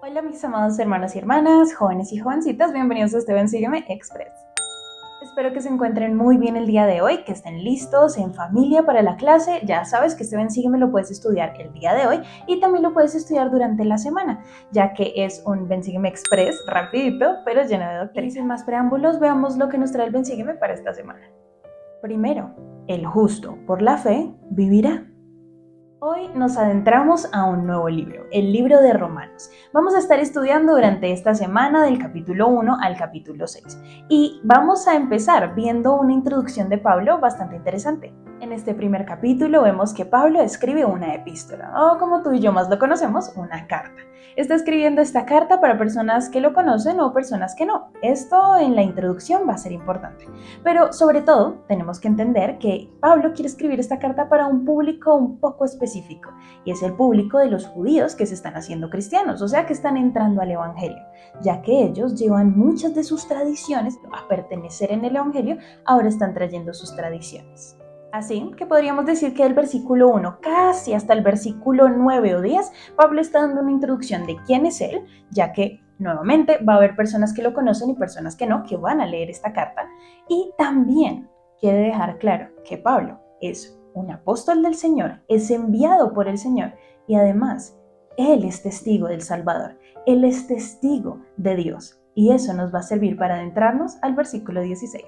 Hola mis amados hermanos y hermanas, jóvenes y jovencitas, bienvenidos a este Ven Sígueme Express. Espero que se encuentren muy bien el día de hoy, que estén listos en familia para la clase. Ya sabes que este Ven Sígueme lo puedes estudiar el día de hoy y también lo puedes estudiar durante la semana, ya que es un Ven Sígueme Express rapidito, pero lleno de doctrina. Y sin más preámbulos, veamos lo que nos trae el Ven Sígueme para esta semana. Primero, el justo por la fe vivirá. Hoy nos adentramos a un nuevo libro, el libro de Romanos. Vamos a estar estudiando durante esta semana del capítulo 1 al capítulo 6 y vamos a empezar viendo una introducción de Pablo bastante interesante. En este primer capítulo vemos que Pablo escribe una epístola, o como tú y yo más lo conocemos, una carta. Está escribiendo esta carta para personas que lo conocen o personas que no. Esto en la introducción va a ser importante. Pero sobre todo tenemos que entender que Pablo quiere escribir esta carta para un público un poco específico, y es el público de los judíos que se están haciendo cristianos, o sea que están entrando al evangelio, ya que ellos llevan muchas de sus tradiciones a pertenecer en el evangelio, ahora están trayendo sus tradiciones. Así que podríamos decir que del versículo 1 casi hasta el versículo 9 o 10, Pablo está dando una introducción de quién es él, ya que nuevamente va a haber personas que lo conocen y personas que no, que van a leer esta carta. Y también quiere dejar claro que Pablo es un apóstol del Señor, es enviado por el Señor y además él es testigo del Salvador, él es testigo de Dios. Y eso nos va a servir para adentrarnos al versículo 16.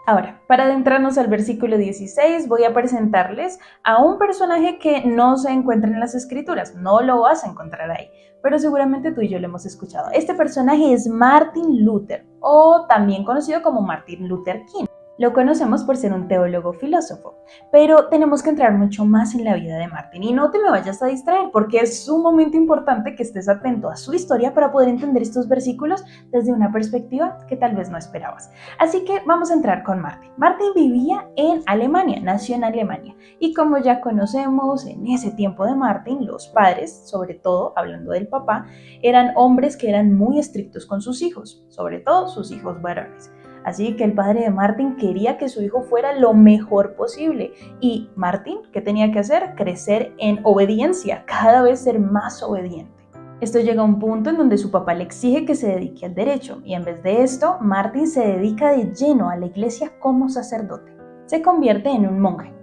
Ahora, para adentrarnos al versículo 16, voy a presentarles a un personaje que no se encuentra en las escrituras, no lo vas a encontrar ahí, pero seguramente tú y yo lo hemos escuchado. Este personaje es Martin Luther, o también conocido como Martin Luther King. Lo conocemos por ser un teólogo filósofo, pero tenemos que entrar mucho más en la vida de Martin y no te me vayas a distraer porque es sumamente importante que estés atento a su historia para poder entender estos versículos desde una perspectiva que tal vez no esperabas. Así que vamos a entrar con Martin. Martin vivía en Alemania, nació en Alemania y como ya conocemos, en ese tiempo de Martin, los padres, sobre todo hablando del papá, eran hombres que eran muy estrictos con sus hijos, sobre todo sus hijos varones. Así que el padre de Martin quería que su hijo fuera lo mejor posible. Y Martin, ¿qué tenía que hacer? Crecer en obediencia, cada vez ser más obediente. Esto llega a un punto en donde su papá le exige que se dedique al derecho y en vez de esto, Martin se dedica de lleno a la iglesia como sacerdote. Se convierte en un monje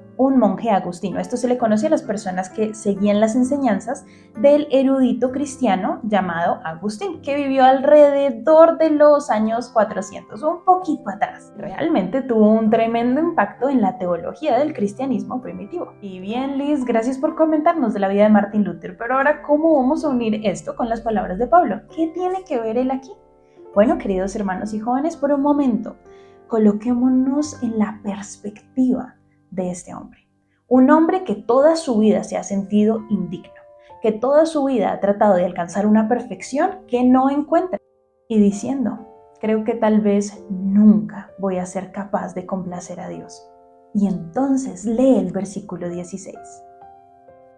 agustino. Esto se le conoce a las personas que seguían las enseñanzas del erudito cristiano llamado Agustín, que vivió alrededor de los años 400, un poquito atrás. Realmente tuvo un tremendo impacto en la teología del cristianismo primitivo. Y bien, Liz, gracias por comentarnos de la vida de Martin Luther, pero ahora, ¿cómo vamos a unir esto con las palabras de Pablo? ¿Qué tiene que ver él aquí? Bueno, queridos hermanos y jóvenes, por un momento, coloquémonos en la perspectiva de este hombre. Un hombre que toda su vida se ha sentido indigno, que toda su vida ha tratado de alcanzar una perfección que no encuentra y diciendo, creo que tal vez nunca voy a ser capaz de complacer a Dios. Y entonces lee el versículo 16.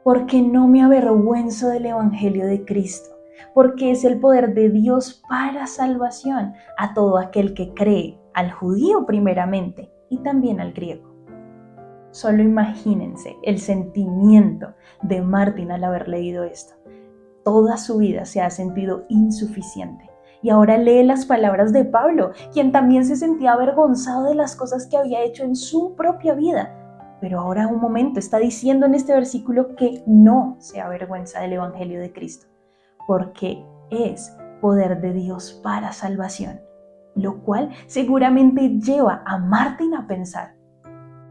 Porque no me avergüenzo del Evangelio de Cristo, porque es el poder de Dios para salvación a todo aquel que cree, al judío primeramente y también al griego. Solo imagínense el sentimiento de Martin al haber leído esto. Toda su vida se ha sentido insuficiente. Y ahora lee las palabras de Pablo, quien también se sentía avergonzado de las cosas que había hecho en su propia vida. Pero ahora un momento está diciendo en este versículo que no se avergüenza del Evangelio de Cristo, porque es poder de Dios para salvación, lo cual seguramente lleva a Martin a pensar,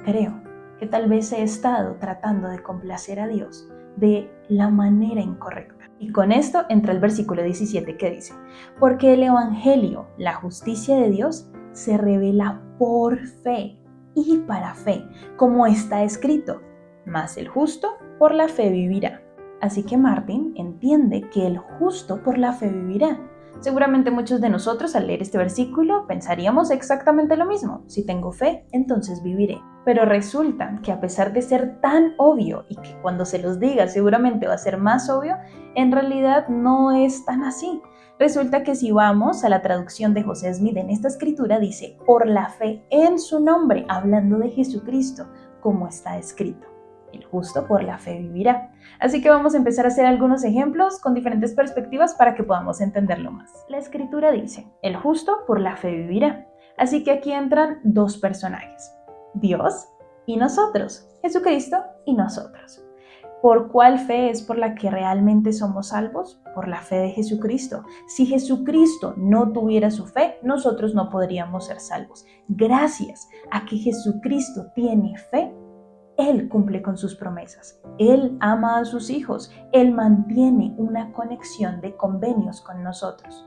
creo que tal vez he estado tratando de complacer a Dios de la manera incorrecta. Y con esto entra el versículo 17 que dice, porque el Evangelio, la justicia de Dios, se revela por fe y para fe, como está escrito, mas el justo por la fe vivirá. Así que Martin entiende que el justo por la fe vivirá. Seguramente muchos de nosotros al leer este versículo pensaríamos exactamente lo mismo. Si tengo fe, entonces viviré. Pero resulta que a pesar de ser tan obvio y que cuando se los diga seguramente va a ser más obvio, en realidad no es tan así. Resulta que si vamos a la traducción de José Smith en esta escritura dice, por la fe en su nombre, hablando de Jesucristo, como está escrito. El justo por la fe vivirá. Así que vamos a empezar a hacer algunos ejemplos con diferentes perspectivas para que podamos entenderlo más. La escritura dice, el justo por la fe vivirá. Así que aquí entran dos personajes, Dios y nosotros, Jesucristo y nosotros. ¿Por cuál fe es por la que realmente somos salvos? Por la fe de Jesucristo. Si Jesucristo no tuviera su fe, nosotros no podríamos ser salvos. Gracias a que Jesucristo tiene fe, Él cumple con sus promesas. Él ama a sus hijos. Él mantiene una conexión de convenios con nosotros.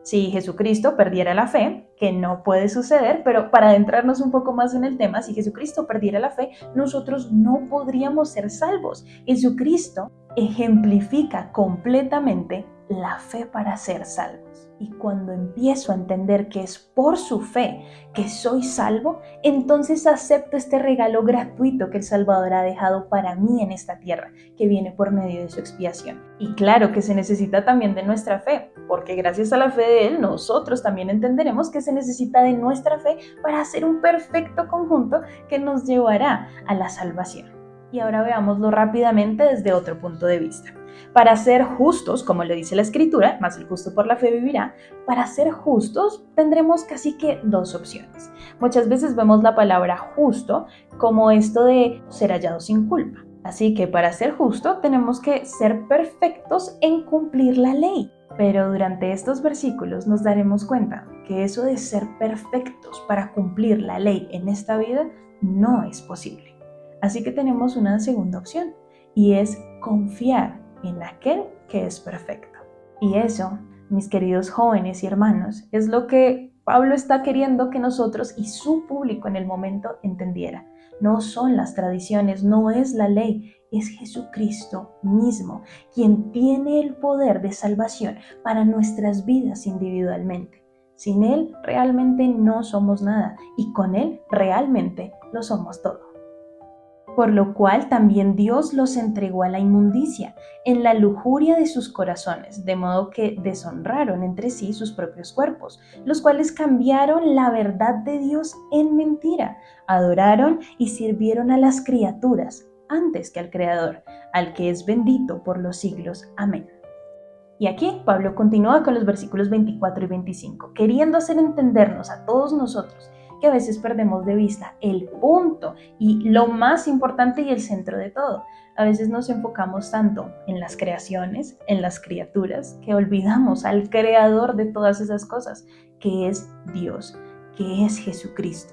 Si Jesucristo perdiera la fe, que no puede suceder, pero para adentrarnos un poco más en el tema, si Jesucristo perdiera la fe, nosotros no podríamos ser salvos. Jesucristo ejemplifica completamente la fe para ser salvos. Y cuando empiezo a entender que es por su fe que soy salvo, entonces acepto este regalo gratuito que el Salvador ha dejado para mí en esta tierra, que viene por medio de su expiación. Y claro que se necesita también de nuestra fe, porque gracias a la fe de Él, nosotros también entenderemos que se necesita de nuestra fe para hacer un perfecto conjunto que nos llevará a la salvación. Y ahora veámoslo rápidamente desde otro punto de vista. Para ser justos, como le dice la Escritura, más el justo por la fe vivirá, para ser justos tendremos casi que dos opciones. Muchas veces vemos la palabra justo como esto de ser hallado sin culpa. Así que para ser justo tenemos que ser perfectos en cumplir la ley. Pero durante estos versículos nos daremos cuenta que eso de ser perfectos para cumplir la ley en esta vida no es posible. Así que tenemos una segunda opción y es confiar en aquel que es perfecto. Y eso, mis queridos jóvenes y hermanos, es lo que Pablo está queriendo que nosotros y su público en el momento entendiera. No son las tradiciones, no es la ley, es Jesucristo mismo, quien tiene el poder de salvación para nuestras vidas individualmente. Sin Él realmente no somos nada y con Él realmente lo somos todo. Por lo cual también Dios los entregó a la inmundicia, en la lujuria de sus corazones, de modo que deshonraron entre sí sus propios cuerpos, los cuales cambiaron la verdad de Dios en mentira, adoraron y sirvieron a las criaturas antes que al Creador, al que es bendito por los siglos. Amén. Y aquí Pablo continúa con los versículos 24 y 25, queriendo hacer entendernos a todos nosotros que a veces perdemos de vista el punto y lo más importante y el centro de todo. A veces nos enfocamos tanto en las creaciones, en las criaturas, que olvidamos al creador de todas esas cosas, que es Dios, que es Jesucristo.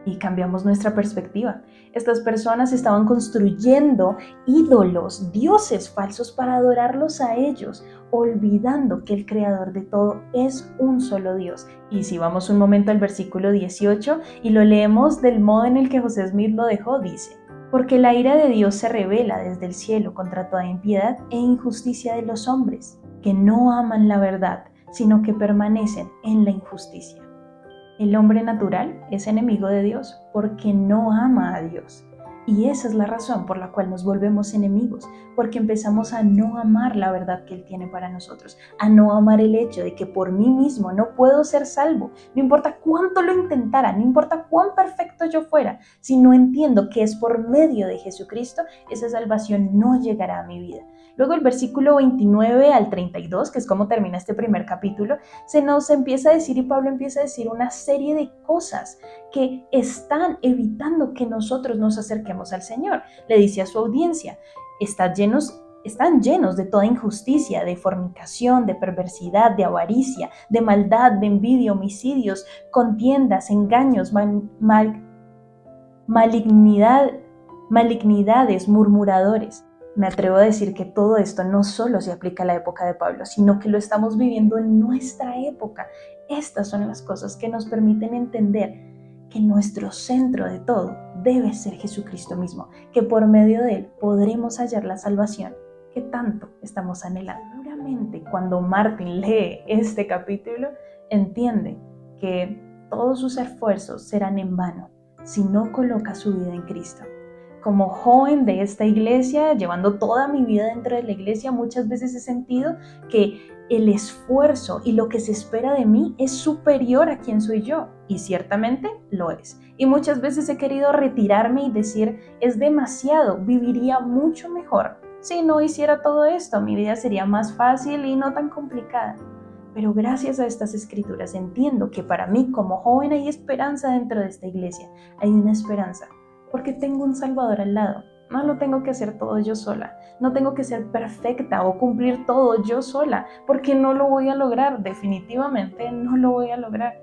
Y cambiamos nuestra perspectiva. Estas personas estaban construyendo ídolos, dioses falsos para adorarlos a ellos, olvidando que el creador de todo es un solo Dios. Y si vamos un momento al versículo 18 y lo leemos del modo en el que José Smith lo dejó, dice: porque la ira de Dios se revela desde el cielo contra toda impiedad e injusticia de los hombres, que no aman la verdad, sino que permanecen en la injusticia. El hombre natural es enemigo de Dios porque no ama a Dios. Y esa es la razón por la cual nos volvemos enemigos, porque empezamos a no amar la verdad que Él tiene para nosotros, a no amar el hecho de que por mí mismo no puedo ser salvo, no importa cuánto lo intentara, no importa cuán perfecto yo fuera, si no entiendo que es por medio de Jesucristo, esa salvación no llegará a mi vida. Luego el versículo 29 al 32, que es como termina este primer capítulo, se nos empieza a decir y Pablo empieza a decir una serie de cosas que están evitando que nosotros nos acerquemos al Señor. Le dice a su audiencia, están llenos de toda injusticia, de fornicación, de perversidad, de avaricia, de maldad, de envidia, homicidios, contiendas, engaños, malignidades, murmuradores. Me atrevo a decir que todo esto no solo se aplica a la época de Pablo, sino que lo estamos viviendo en nuestra época. Estas son las cosas que nos permiten entender que nuestro centro de todo debe ser Jesucristo mismo, que por medio de Él podremos hallar la salvación que tanto estamos anhelando. Seguramente cuando Martin lee este capítulo, entiende que todos sus esfuerzos serán en vano si no coloca su vida en Cristo. Como joven de esta iglesia, llevando toda mi vida dentro de la iglesia, muchas veces he sentido que el esfuerzo y lo que se espera de mí es superior a quien soy yo, y ciertamente lo es. Y muchas veces he querido retirarme y decir, es demasiado, viviría mucho mejor. Si no hiciera todo esto, mi vida sería más fácil y no tan complicada. Pero gracias a estas escrituras entiendo que para mí como joven hay esperanza dentro de esta iglesia, hay una esperanza. Porque tengo un Salvador al lado. No lo tengo que hacer todo yo sola. No tengo que ser perfecta o cumplir todo yo sola, porque no lo voy a lograr. Definitivamente no lo voy a lograr.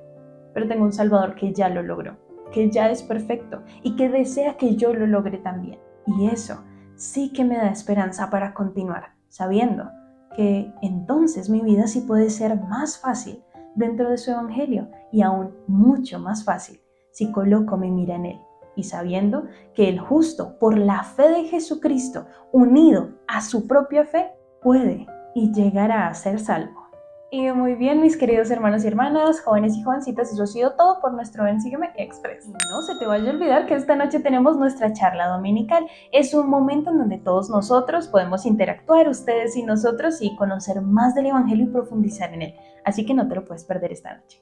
Pero tengo un Salvador que ya lo logró, que ya es perfecto y que desea que yo lo logre también. Y eso sí que me da esperanza para continuar, sabiendo que entonces mi vida sí puede ser más fácil dentro de su evangelio y aún mucho más fácil si coloco mi mira en él. Y sabiendo que el justo, por la fe de Jesucristo, unido a su propia fe, puede y llegará a ser salvo. Y muy bien, mis queridos hermanos y hermanas, jóvenes y jovencitas, eso ha sido todo por nuestro Ven Sígueme Express. Y no se te vaya a olvidar que esta noche tenemos nuestra charla dominical. Es un momento en donde todos nosotros podemos interactuar, ustedes y nosotros, y conocer más del Evangelio y profundizar en él. Así que no te lo puedes perder esta noche.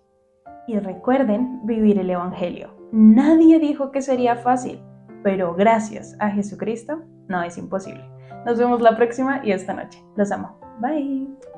Y recuerden vivir el Evangelio. Nadie dijo que sería fácil, pero gracias a Jesucristo no es imposible. Nos vemos la próxima y esta noche. Los amo. Bye.